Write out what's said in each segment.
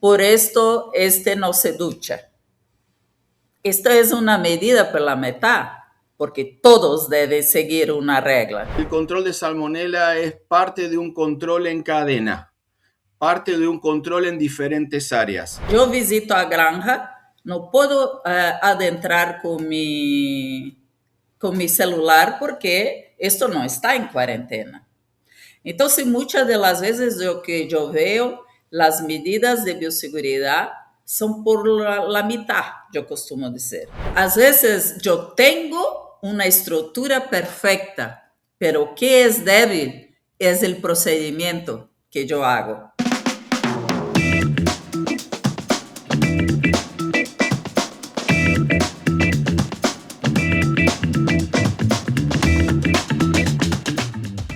por esto este no se ducha. Esta es una medida por la mitad, porque todos deben seguir una regla. El control de salmonela es parte de un control en cadena, parte de un control en diferentes áreas. Yo visito a granja, no puedo adentrar con mi celular porque esto no está en cuarentena. Entonces, muchas de las veces lo que yo veo, las medidas de bioseguridad son por la mitad, yo costumo decir. A veces yo tengo una estructura perfecta, pero ¿qué es débil? Es el procedimiento que yo hago.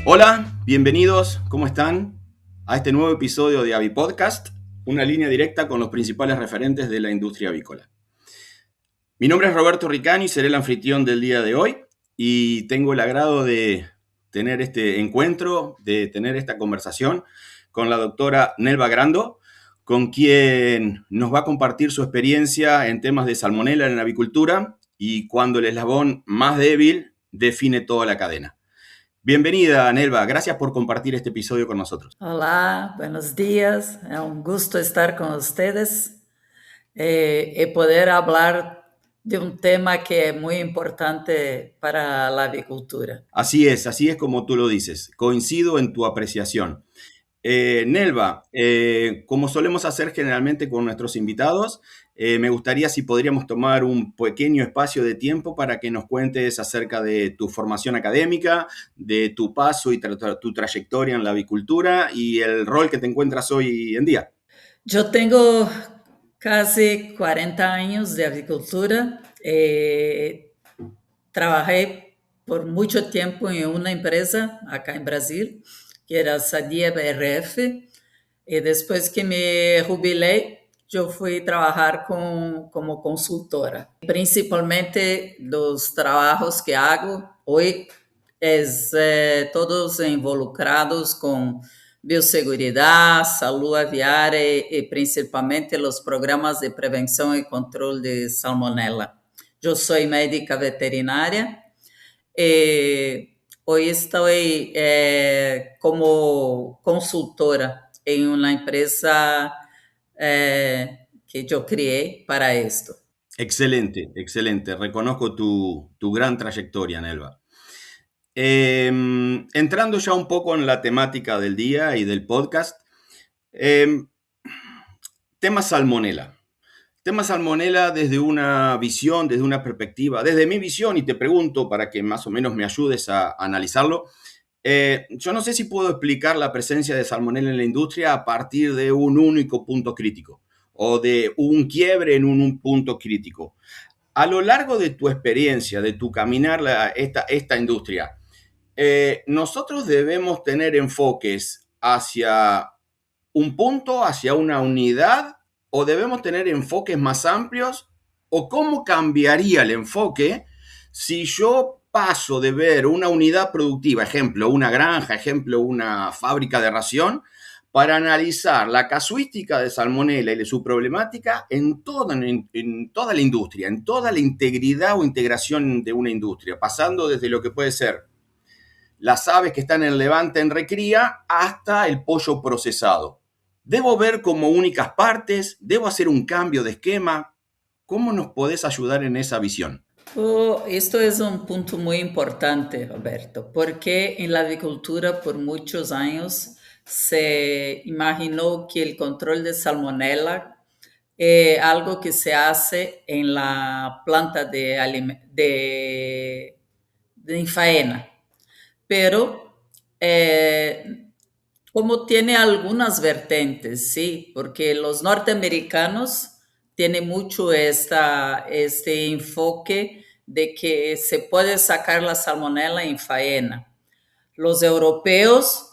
Hola, bienvenidos, ¿cómo están? A este nuevo episodio de Avipodcast, una línea directa con los principales referentes de la industria avícola. Mi nombre es Roberto Ricani y seré el anfitrión del día de hoy y tengo el agrado de tener este encuentro, de tener esta conversación con la doctora Nelva Grando, con quien nos va a compartir su experiencia en temas de salmonela en la avicultura y cuando el eslabón más débil define toda la cadena. Bienvenida, Nelva. Gracias por compartir este episodio con nosotros. Hola, buenos días. Es un gusto estar con ustedes y poder hablar de un tema que es muy importante para la avicultura. Así es como tú lo dices. Coincido en tu apreciación. Nelva, como solemos hacer generalmente con nuestros invitados, me gustaría si podríamos tomar un pequeño espacio de tiempo para que nos cuentes acerca de tu formación académica, de tu paso y tu trayectoria en la avicultura y el rol que te encuentras hoy en día. Yo tengo casi 40 años de avicultura. Trabajé por mucho tiempo en una empresa acá en Brasil, que era Sadia BRF, y después que me jubilé, yo fui a trabajar como consultora. Principalmente los trabajos que hago hoy es todos involucrados con biosseguridad, salud aviária e principalmente os programas de prevenção e controle de salmonela. Eu sou médica veterinária e hoje estou como consultora em uma empresa que eu criei para esto. Excelente, excelente. Reconozco tu gran trayectoria, Nelva. Entrando ya un poco en la temática del día y del podcast, tema salmonela. Tema salmonela desde una visión, desde una perspectiva, desde mi visión, y te pregunto para que más o menos me ayudes a analizarlo. Yo no sé si puedo explicar la presencia de salmonela en la industria a partir de un único punto crítico o de un quiebre en un punto crítico. A lo largo de tu experiencia, de tu caminar esta industria, nosotros debemos tener enfoques hacia un punto, hacia una unidad, o debemos tener enfoques más amplios, o cómo cambiaría el enfoque si yo paso de ver una unidad productiva, ejemplo, una granja, ejemplo, una fábrica de ración, para analizar la casuística de salmonela y de su problemática en toda la industria, en toda la integridad o integración de una industria, pasando desde lo que puede ser las aves que están en levante en recría hasta el pollo procesado. ¿Debo ver como únicas partes? ¿Debo hacer un cambio de esquema? ¿Cómo nos podés ayudar en esa visión? Esto es un punto muy importante, Roberto, porque en la avicultura por muchos años se imaginó que el control de salmonela es algo que se hace en la planta de faena, pero como tiene algunas vertentes, sí, porque los norteamericanos tienen mucho este enfoque de que se puede sacar la salmonela en faena. Los europeos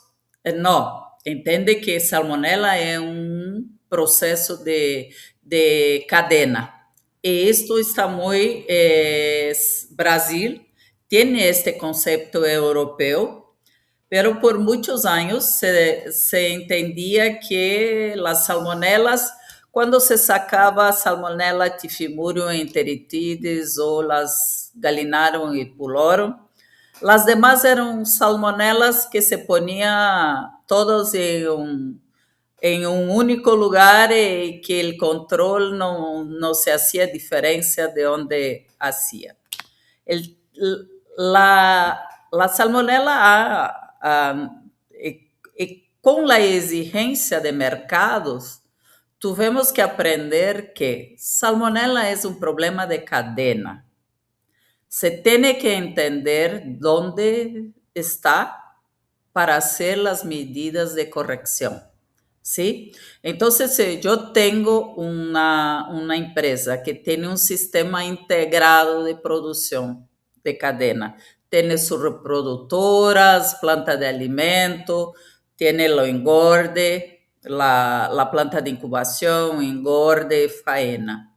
no, entienden que salmonela es un proceso de cadena. Y esto está muy... Brasil tiene este concepto europeo, pero por muchos años se entendía que las salmonelas, quando se sacava Salmonella typhimurium enteritidis ou las Gallinarum e pulorum. Las demás eram salmonelas que se ponía todos em um único lugar e que o controle não se hacía diferença de onde hacía. La salmonela com a exigência de mercados, tivemos que aprender que salmonela é um problema de cadena. Se tem que entender onde está para hacer as medidas de correção. ¿Sí? Entonces, si yo tengo una empresa que tiene un sistema integrado de producción de cadena, tiene sus reproductoras, planta de alimento, tiene lo engorde, la planta de incubación, engorde, faena.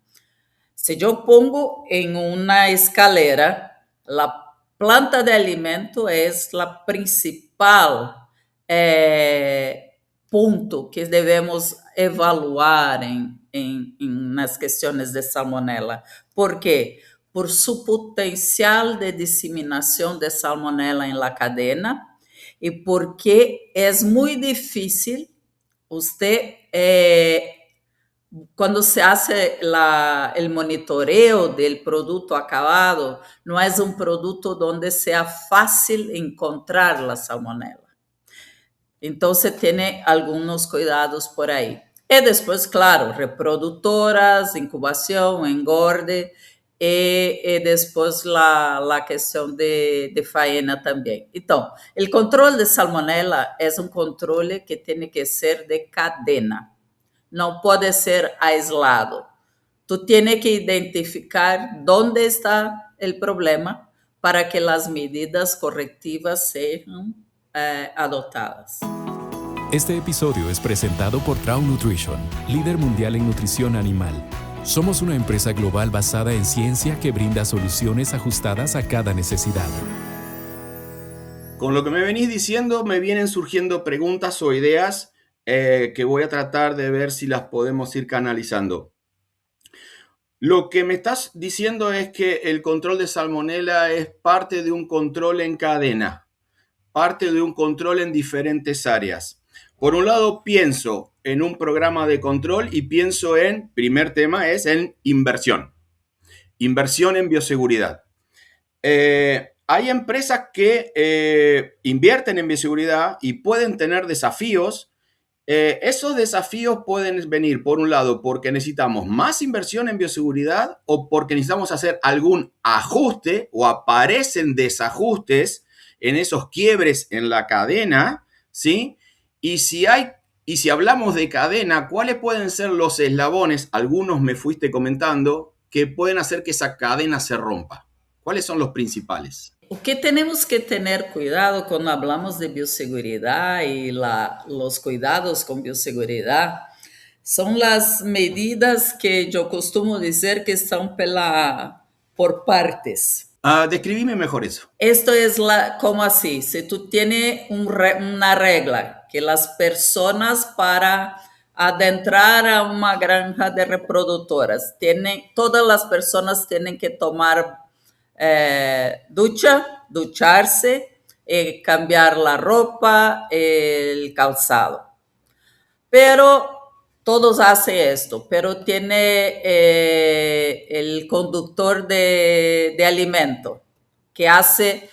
Si yo pongo en una escalera, la planta de alimento es la principal ponto que devemos evaluar nas questões de salmonela. Por quê? Por seu potencial de disseminação de salmonela em la cadena e porque é muito difícil você, quando se hace o monitoreo do produto acabado, não é um produto onde seja fácil encontrar a salmonela. Então, se tem alguns cuidados por aí. E depois, claro, reprodutoras, incubação, engorde, e depois a questão de faena também. Então, o controle de salmonela é um controle que tem que ser de cadena. Não pode ser aislado. Tu tienes que identificar onde está o problema para que as medidas corretivas sejam adotadas. Este episodio es presentado por Traum Nutrition, líder mundial en nutrición animal. Somos una empresa global basada en ciencia que brinda soluciones ajustadas a cada necesidad. Con lo que me venís diciendo, me vienen surgiendo preguntas o ideas que voy a tratar de ver si las podemos ir canalizando. Lo que me estás diciendo es que el control de salmonela es parte de un control en cadena, parte de un control en diferentes áreas. Por un lado, pienso en un programa de control y pienso en, primer tema es en inversión. Inversión en bioseguridad. Hay empresas que invierten en bioseguridad y pueden tener desafíos. Esos desafíos pueden venir, por un lado, porque necesitamos más inversión en bioseguridad o porque necesitamos hacer algún ajuste o aparecen desajustes en esos quiebres en la cadena, ¿sí? Y si hablamos de cadena, ¿cuáles pueden ser los eslabones? Algunos me fuiste comentando que pueden hacer que esa cadena se rompa. ¿Cuáles son los principales? O que temos que ter cuidado quando hablamos de biosseguridade e os cuidados com biosseguridade são as medidas que eu costumo dizer que são por partes. Describime mejor eso. Esto es como así, si tú tienes una regla que las personas para adentrar a una granja de reproductoras, todas las personas tienen que tomar ducharse, cambiar la ropa, el calzado. Pero todos hacen esto, pero tiene el conductor de alimento que hace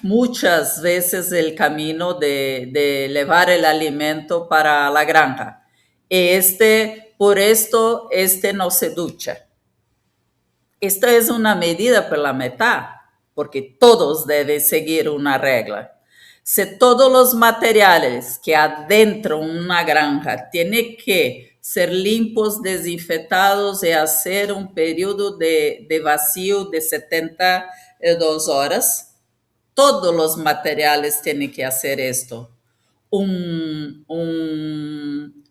muchas veces el camino de llevar el alimento para la granja. Por esto, no se ducha. Esta es una medida por la mitad, porque todos deben seguir una regla. Si todos los materiales que adentro una granja tienen que ser limpios, desinfectados y hacer un periodo de vacío de 72 horas, todos los materiales tienen que hacer esto. Un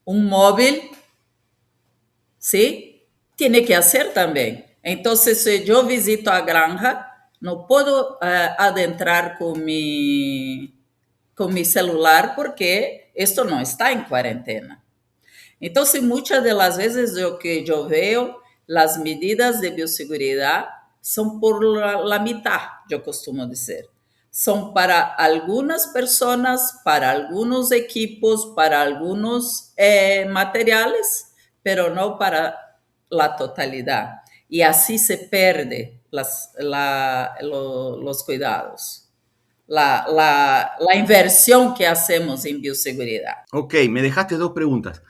móvil, ¿sí? Tiene que hacer también. Entonces, si yo visito a granja, no puedo adentrar con mi celular porque esto no está en cuarentena. Entonces, muchas de las veces lo que yo veo, las medidas de bioseguridad son por la mitad, yo costumo decir. Son para algunas personas, para algunos equipos, para algunos materiales, pero no para la totalidad. Y así se pierde los cuidados. La inversión que hacemos en bioseguridad. Ok, me dejaste dos preguntas.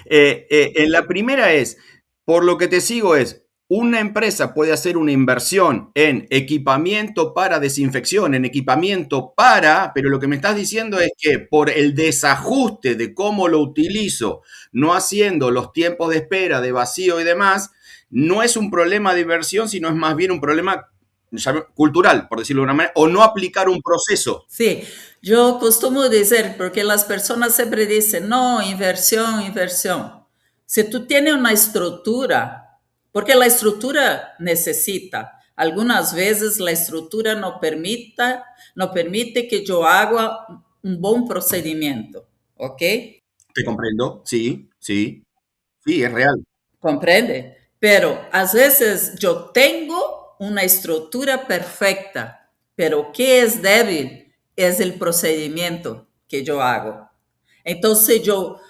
En la primera es, por lo que te sigo es, una empresa puede hacer una inversión en equipamiento para desinfección, en equipamiento para, pero lo que me estás diciendo es que por el desajuste de cómo lo utilizo, no haciendo los tiempos de espera, de vacío y demás, no es un problema de inversión, sino es más bien un problema cultural, por decirlo de una manera, o no aplicar un proceso. Sí, yo costumo decir, porque las personas siempre dicen, no, inversión, inversión. Si tú tienes una estructura, porque la estructura necesita, algunas veces la estructura no permite que yo haga un buen procedimiento, ¿ok? Te comprendo, sí, sí, sí, es real. ¿Comprende? Pero a veces yo tengo una estructura perfecta, pero ¿qué es débil? Es el procedimiento que yo hago. Entonces yo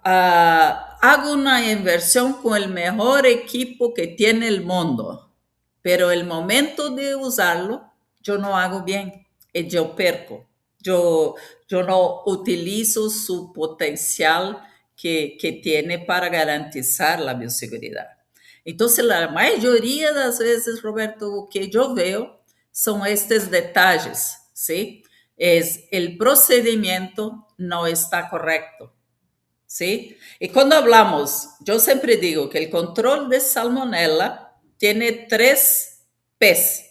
hago una inversión con el mejor equipo que tiene el mundo, pero el momento de usarlo, yo no hago bien y yo perco. Yo, yo no utilizo su potencial que tiene para garantizar la bioseguridad. Entonces, la mayoría de las veces, Roberto, que yo veo son estos detalles, ¿sí? Es el procedimiento no está correcto. ¿Sí? Y cuando hablamos, yo siempre digo que el control de salmonella tiene 3 P's.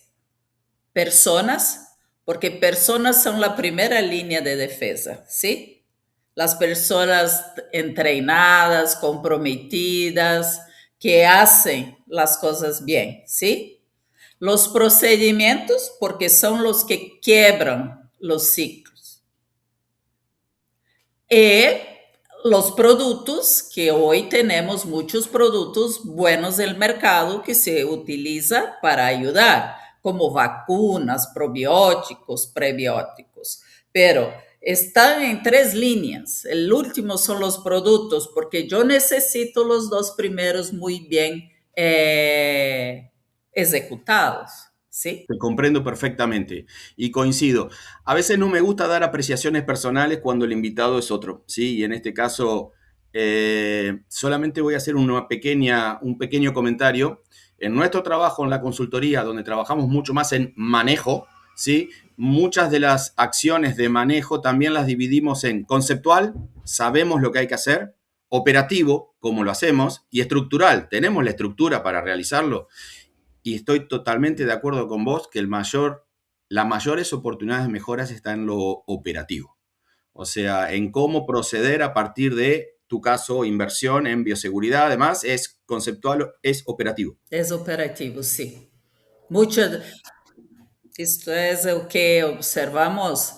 Personas, porque personas son la primera línea de defensa, ¿sí? Las personas entrenadas, comprometidas, que hacen las cosas bien, ¿sí? Los procedimientos, porque son los que quiebran los ciclos. Y los productos, que hoy tenemos muchos productos buenos del mercado que se utiliza para ayudar, como vacunas, probióticos, prebióticos. Pero están en 3 líneas. El último son los productos, porque yo necesito los 2 primeros muy bien ejecutados. ¿Sí? Te comprendo perfectamente y coincido. A veces no me gusta dar apreciaciones personales cuando el invitado es otro, ¿sí? Y en este caso solamente voy a hacer un pequeño comentario. En nuestro trabajo en la consultoría, donde trabajamos mucho más en manejo, ¿sí? Muchas de las acciones de manejo también las dividimos en conceptual, sabemos lo que hay que hacer, operativo, cómo lo hacemos, y estructural, tenemos la estructura para realizarlo. Y estoy totalmente de acuerdo con vos que las mayores oportunidades de mejoras están en lo operativo. O sea, en cómo proceder a partir de tu caso, inversión en bioseguridad, además, es conceptual, es operativo. Es operativo, sí. Esto es lo que observamos.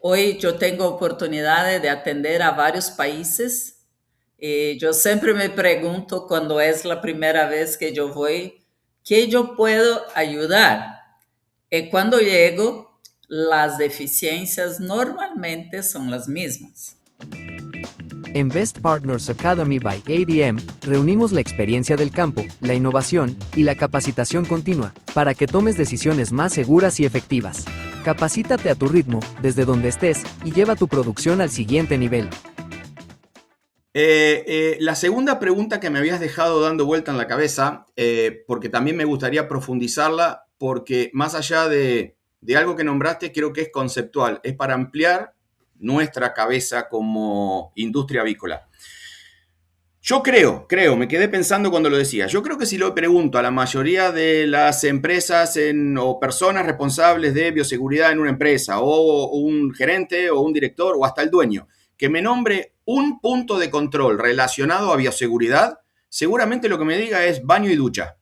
Hoy yo tengo oportunidad de atender a varios países. Yo siempre me pregunto cuando es la primera vez que yo voy, ¿qué yo puedo ayudar? Y cuando llego, las deficiencias normalmente son las mismas. En Best Partners Academy by ADM, reunimos la experiencia del campo, la innovación y la capacitación continua, para que tomes decisiones más seguras y efectivas. Capacítate a tu ritmo, desde donde estés, y lleva tu producción al siguiente nivel. La segunda pregunta que me habías dejado dando vuelta en la cabeza, porque también me gustaría profundizarla, porque más allá de algo que nombraste, creo que es conceptual, es para ampliar nuestra cabeza como industria avícola. Yo creo, me quedé pensando cuando lo decía, yo creo que si lo pregunto a la mayoría de las empresas o personas responsables de bioseguridad en una empresa, o un gerente, o un director, o hasta el dueño, que me nombre un punto de control relacionado a bioseguridad, seguramente lo que me diga es baño y ducha.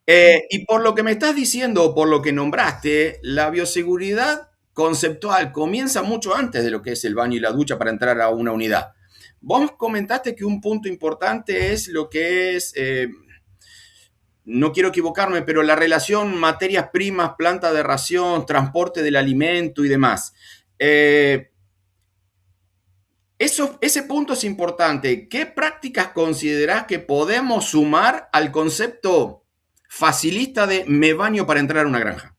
Y por lo que me estás diciendo, o por lo que nombraste, la bioseguridad conceptual comienza mucho antes de lo que es el baño y la ducha para entrar a una unidad. Vos comentaste que un punto importante es lo que es, no quiero equivocarme, pero la relación materias primas, planta de ración, transporte del alimento y demás. Ese punto es importante. ¿Qué prácticas considerás que podemos sumar al concepto facilista de me baño para entrar a una granja?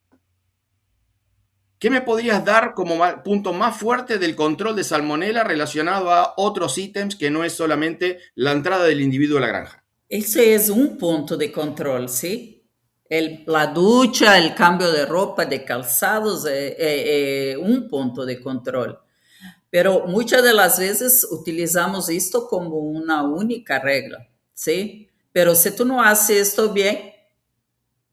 ¿Qué me podrías dar como punto más fuerte del control de salmonela relacionado a otros ítems que no es solamente la entrada del individuo a la granja? Ese es un punto de control, ¿sí? La ducha, el cambio de ropa, de calzados, es un punto de control. Pero muchas de las veces utilizamos esto como una única regla, ¿sí? Pero si tú no haces esto bien,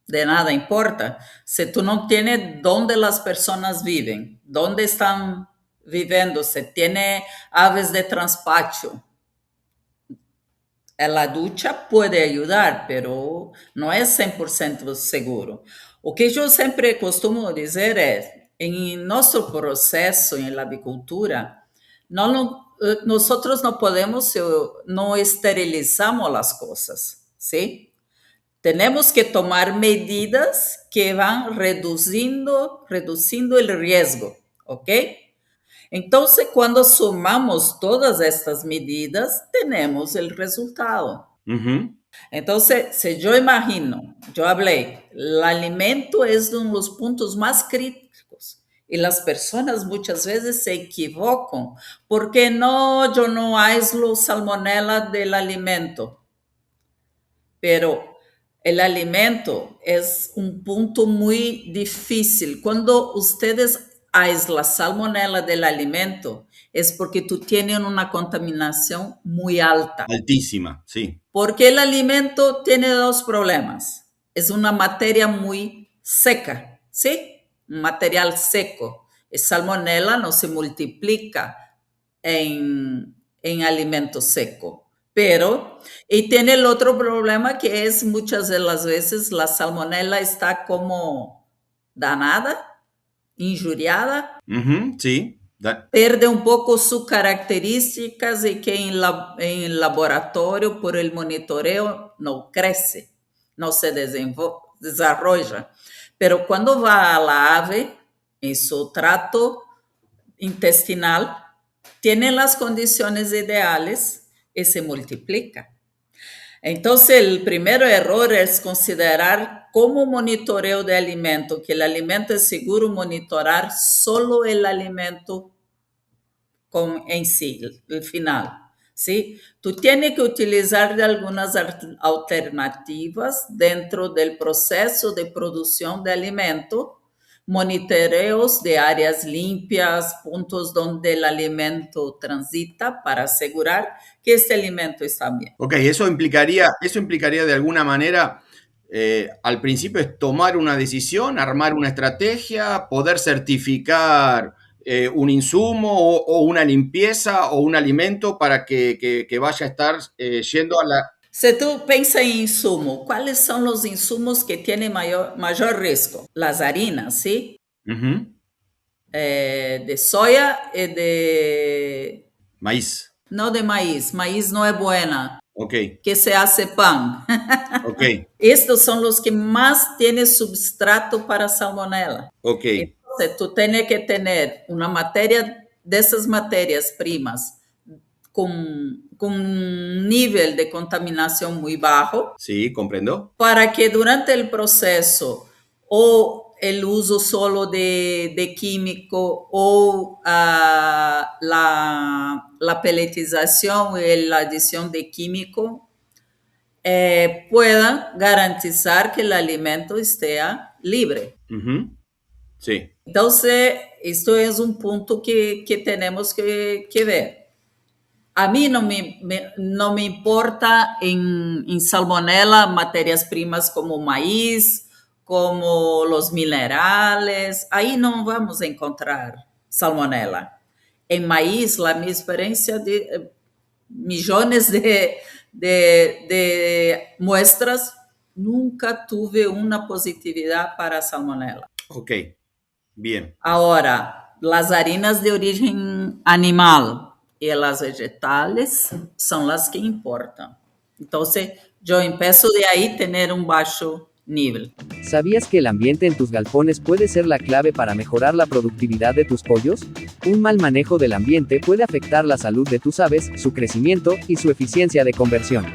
de nada importa. Si tú no tienes dónde las personas viven, dónde están viviendo, si tiene aves de traspacho, la ducha puede ayudar, pero no es 100% seguro. O que yo siempre costumo decir es, en nuestro proceso en la avicultura, nosotros no podemos, no esterilizamos las cosas, ¿sí? Tenemos que tomar medidas que van reduciendo el riesgo, ¿ok? Entonces, cuando sumamos todas estas medidas, tenemos el resultado. Uh-huh. Entonces, si yo imagino, yo hablé, el alimento es uno de los puntos más críticos y las personas muchas veces se equivocan porque no, yo no aíslo salmonela del alimento, pero el alimento es un punto muy difícil. Cuando ustedes aíslan salmonela del alimento, es porque tú tienes una contaminación muy alta. Altísima, sí. Porque el alimento tiene dos problemas. Es una materia muy seca, ¿sí? Un material seco. El salmonela no se multiplica en alimento seco. Pero, y tiene el otro problema que es muchas de las veces la salmonela está como danada, injuriada. Uh-huh, sí. Pierde un poco sus características y que en laboratorio por el monitoreo no crece, no se desarrolla. Pero cuando va a la ave, en su trato intestinal, tiene las condiciones ideales y se multiplica. Entonces, el primer error es considerar como monitoreo de alimento, que el alimento es seguro monitorar solo el alimento en sí, el final, ¿sí? Tú tienes que utilizar de algunas alternativas dentro del proceso de producción de alimento, monitoreos de áreas limpias, puntos donde el alimento transita para asegurar que este alimento está bien. Ok, eso implicaría de alguna manera, al principio es tomar una decisión, armar una estrategia, poder certificar un insumo o una limpieza o un alimento para que vaya a estar yendo a la... Si tú piensas en insumo, ¿cuáles son los insumos que tienen mayor riesgo? Las harinas, ¿sí? Uh-huh. De soya y de... Maíz. No de maíz. Maíz no es buena. Ok. Que se hace pan. Ok. Estos son los que más tienen substrato para salmonela. Ok. Entonces, tú tienes que tener una materia de esas materias primas con un nivel de contaminación muy bajo. Sí, comprendo. Para que durante el proceso o el uso solo de químico o la peletización y la adición de químico puedan garantizar que el alimento esté libre. Uh-huh. Sí. Entonces, esto es un punto que tenemos que ver. A mí no me importa en salmonela materias primas como maíz, como los minerales. Ahí no vamos a encontrar salmonela. En maíz, la mi experiencia de millones de muestras, nunca tuve una positividad para salmonela. Ok. Bien, Ahora, las harinas de origen animal y las vegetales son las que importan. Entonces, yo empiezo de ahí tener un bajo nivel. ¿Sabías que el ambiente en tus galpones puede ser la clave para mejorar la productividad de tus pollos? Un mal manejo del ambiente puede afectar la salud de tus aves, su crecimiento y su eficiencia de conversión.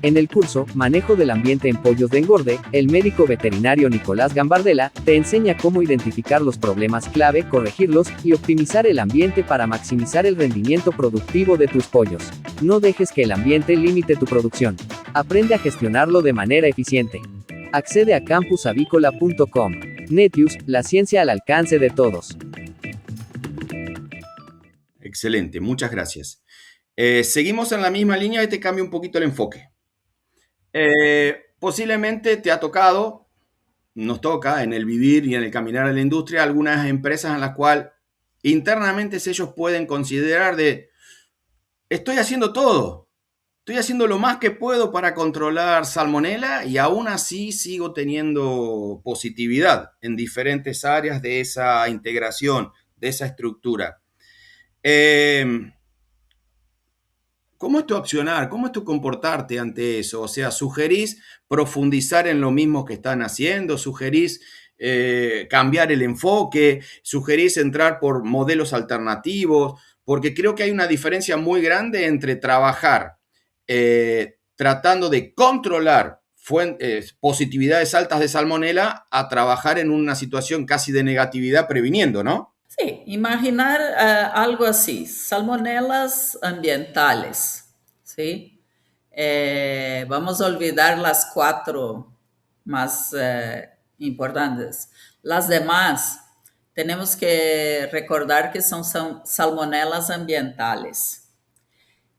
En el curso Manejo del ambiente en pollos de engorde, el médico veterinario Nicolás Gambardella te enseña cómo identificar los problemas clave, corregirlos y optimizar el ambiente para maximizar el rendimiento productivo de tus pollos. No dejes que el ambiente limite tu producción. Aprende a gestionarlo de manera eficiente. Accede a campusavícola.com. Netius, la ciencia al alcance de todos. excelente, muchas gracias. Seguimos en la misma línea y te cambio un poquito el enfoque. Posiblemente te ha tocado, nos toca en el vivir y en el caminar de la industria, algunas empresas en las cuales internamente ellos pueden considerar de, estoy haciendo todo, estoy haciendo lo más que puedo para controlar salmonela y aún así sigo teniendo positividad en diferentes áreas de esa integración, de esa estructura. ¿Cómo es tu accionar? ¿Cómo es tu comportarte ante eso? O sea, ¿sugerís profundizar en lo mismo que están haciendo? ¿Sugerís cambiar el enfoque? ¿Sugerís entrar por modelos alternativos? Porque creo que hay una diferencia muy grande entre trabajar tratando de controlar positividades altas de salmonela a trabajar en una situación casi de negatividad previniendo, ¿no? Sí, imaginar algo así, salmonelas ambientales, ¿sí? Vamos a olvidar las cuatro más importantes. Las demás, tenemos que recordar que son salmonelas ambientales.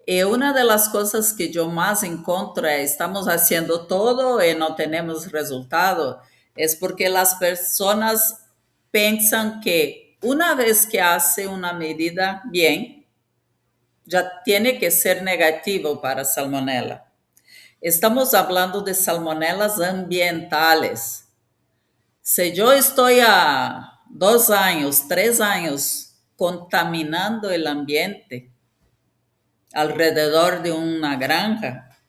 Y una de las cosas que yo más encuentro es, estamos haciendo todo y no tenemos resultado, es porque las personas piensan que una vez que hace una medida bien, ya tiene que ser negativo para salmonela. Estamos hablando de salmonelas ambientales. Si yo estoy a 2 años, 3 años contaminando el ambiente alrededor de una granja,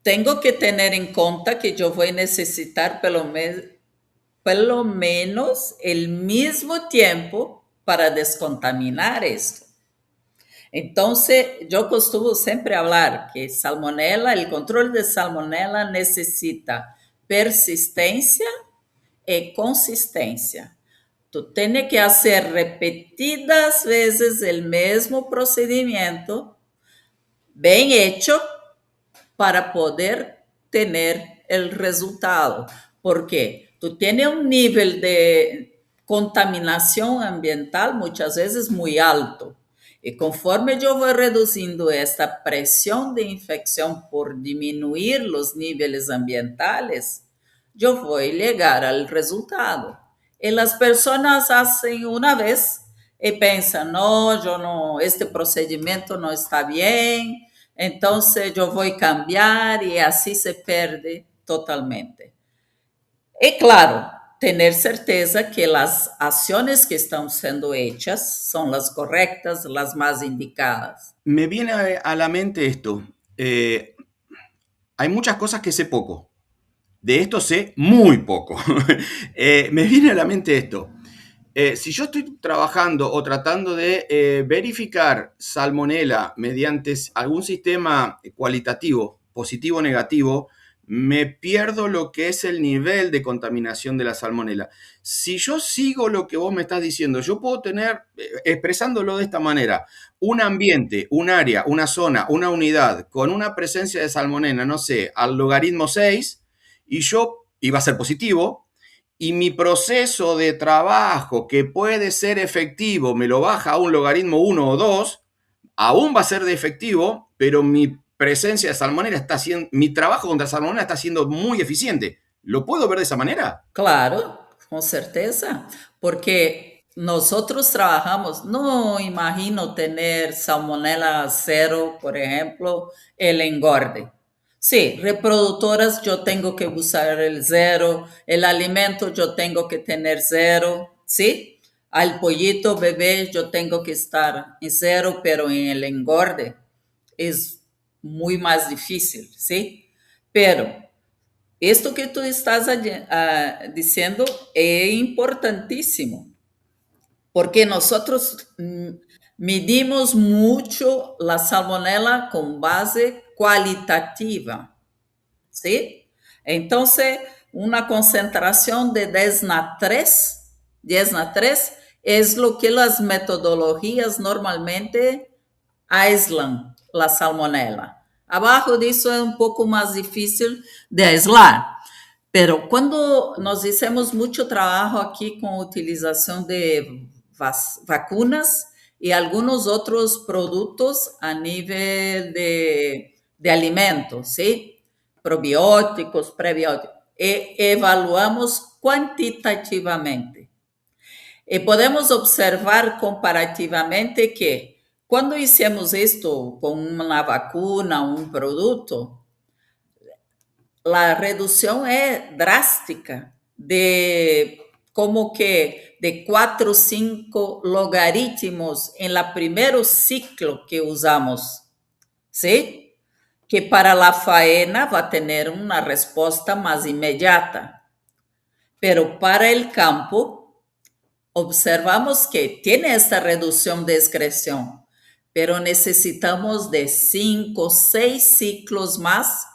tengo que tener en cuenta que yo voy a necesitar pelo menos el mismo tiempo para descontaminar esto. Entonces, yo costumo siempre hablar que salmonela, el control de salmonela necesita persistencia y consistencia. Tú tienes que hacer repetidas veces el mismo procedimiento, bien hecho, para poder tener el resultado. Porque tú tienes un nivel de contaminación ambiental muchas veces muy alto. Y conforme yo voy reduciendo esta presión de infección por disminuir los niveles ambientales, yo voy a llegar al resultado. Y las personas hacen una vez y piensan, no, yo no, este procedimiento no está bien, entonces yo voy a cambiar y así se pierde totalmente. Y claro, tener certeza que las acciones que están siendo hechas son las correctas, las más indicadas. Me viene a la mente esto. Hay muchas cosas que sé poco. De esto sé muy poco. Me viene a la mente esto. Si yo estoy trabajando o tratando de verificar salmonela mediante algún sistema cualitativo, positivo o negativo, me pierdo lo que es el nivel de contaminación de la salmonela. Si yo sigo lo que vos me estás diciendo, yo puedo tener, expresándolo de esta manera, un ambiente, un área, una zona, una unidad con una presencia de salmonela, no sé, al logaritmo 6, y yo iba a ser positivo, y mi proceso de trabajo, que puede ser efectivo, me lo baja a un logaritmo 1 o 2, aún va a ser de efectivo, pero mi presencia de salmonela está haciendo, mi trabajo contra salmonela está siendo muy eficiente. ¿Lo puedo ver de esa manera? Claro, con certeza, porque nosotros trabajamos, no imagino tener salmonela cero, por ejemplo, el engorde. Sí, reproductoras yo tengo que usar el cero, el alimento yo tengo que tener cero, ¿sí? Al pollito bebé yo tengo que estar en cero, pero en el engorde es muy más difícil, ¿sí? Pero esto que tú estás diciendo es importantísimo, porque nosotros medimos mucho la salmonela con base cualitativa, ¿sí? Entonces, una concentración de 10 na 3 es lo que las metodologías normalmente aislan la salmonela. Abajo de eso es un poco más difícil de aislar. Pero cuando nós hicimos muito trabalho aqui com a utilização de vacunas e alguns outros produtos a nível de alimentos, ¿sí? Probióticos, prebióticos, e evaluamos quantitativamente. E podemos observar comparativamente que quando hicimos isto com uma vacuna, um produto, a redução é drástica, de como que de 4 ou 5 logaritmos em la primeiro ciclo que usamos, ¿sí? Que para la faena va a tener una respuesta más inmediata. Pero para el campo, observamos que tiene esta reducción de excreción, pero necesitamos de 5, 6 ciclos más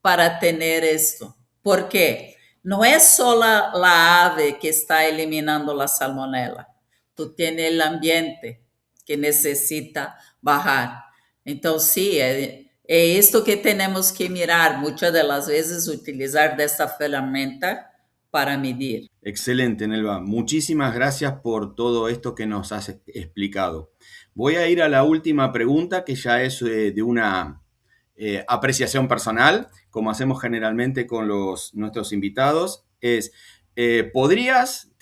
para tener esto. ¿Por qué? No es solo la ave que está eliminando la salmonela. Tú tienes el ambiente que necesita bajar. Entonces, sí, es esto que tenemos que mirar. Muchas de las veces utilizar de esta ferramenta para medir. Excelente, Nelva. Muchísimas gracias por todo esto que nos has explicado. Voy a ir a la última pregunta, que ya es de una apreciación personal, como hacemos generalmente con nuestros invitados. ¿Te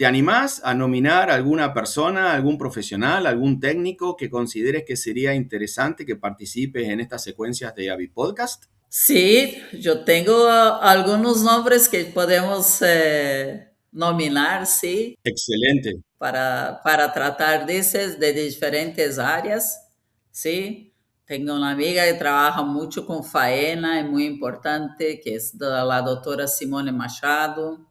animás a nominar a alguna persona, algún profesional, algún técnico que consideres que sería interesante que participes en estas secuencias de Avi Podcast? Sí, yo tengo algunos nombres que podemos nominar, sí. Excelente. Para tratar de diferentes áreas, sí. Tengo una amiga que trabaja mucho con faena, es muy importante, que es la doctora Simone Machado.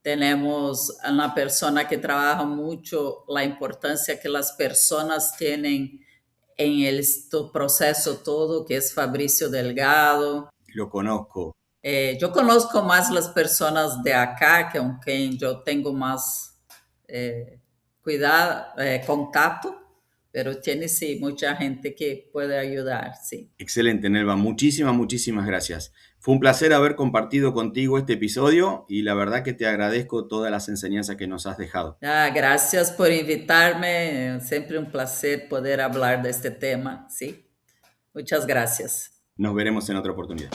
Tenemos una persona que trabaja mucho la importancia que las personas tienen en este proceso todo, que es Fabricio Delgado. Lo conozco. Yo conozco más las personas de acá, que con quien yo tengo más cuidado, contacto, pero tiene sí mucha gente que puede ayudar, sí. Excelente, Nelva. Muchísimas gracias. Fue un placer haber compartido contigo este episodio y la verdad que te agradezco todas las enseñanzas que nos has dejado. Gracias por invitarme. Siempre un placer poder hablar de este tema, sí. Muchas gracias. Nos veremos en otra oportunidad.